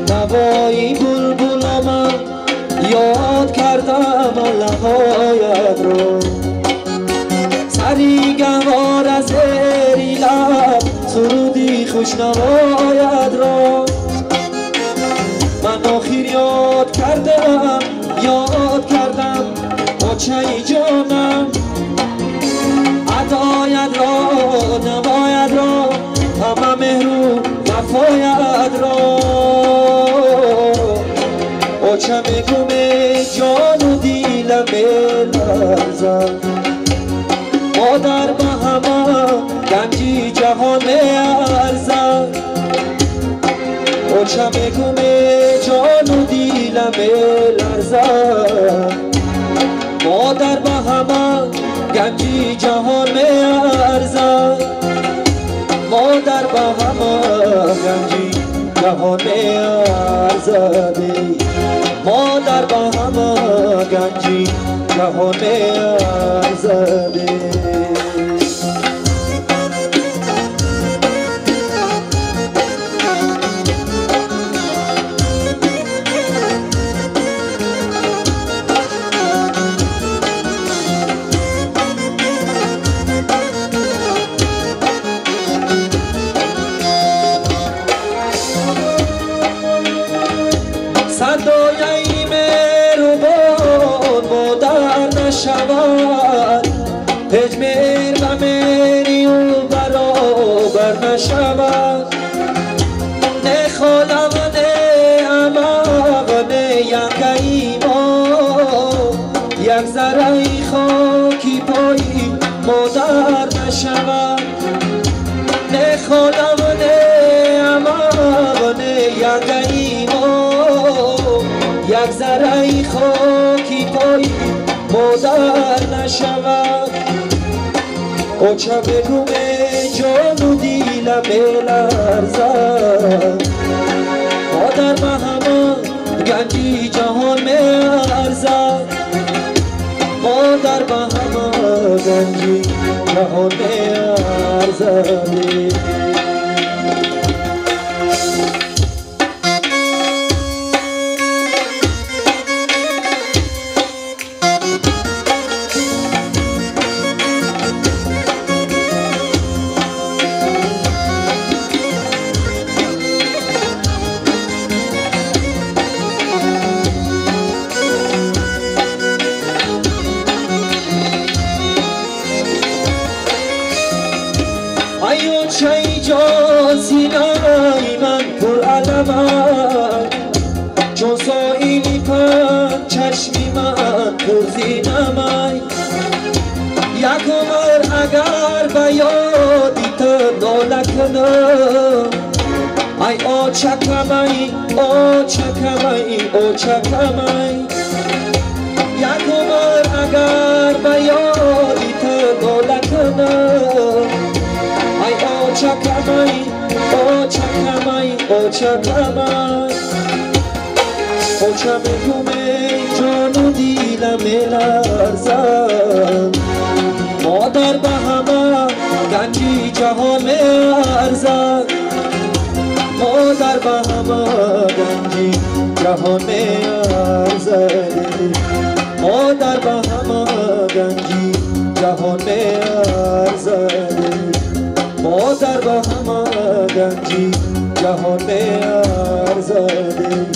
نوایی بلبلم یاد کردم لبهایت رو سری گوار از زیری لب سرودی خوشنوایت رو من آخر یاد کردم بچه جانم عطایت را نوایت را همه مهرو وفایت را بچه میگم جان و دیلم بلرزم مادر به همه گنجی جهان میارزم بچه میگم جان و دیلم بلرزم مادر به همه گنجی جهان میارزم مادر به همه گنجی جهان میارزم مادر به همه گنجی جهان میارزم صدای مهربان مادر نشود هیچ مهر و مهری و برابر نشود نه خاله و نه عمه و نه ینگه ما یک ذره خاکی پایی مادر نشود نه خاله و نه عمه و نه ینگه ما یک ذره خاکی پایی مادر نشود بچه بگو جان و دیلم بلرزد مادر به همه گنجی جهان میارزد مادر به همه گنجی جهان میارزد ایو چای جان سینای من پر علمه چون سایلی پن چشمی من پر زینمه یک عمر اگر به یادی تو ناله کنم ای آچکمه یک عمر اگر به یادی تو ناله کنم ای آچکمه بچه میگم جان و دیلم میلرزم مادر به همه گنجی جهان میارزد مادر به همه گنجی جهان میارزد مادر به همه گنجی جهان میارزد مادر به همه گنجی جهان میارزد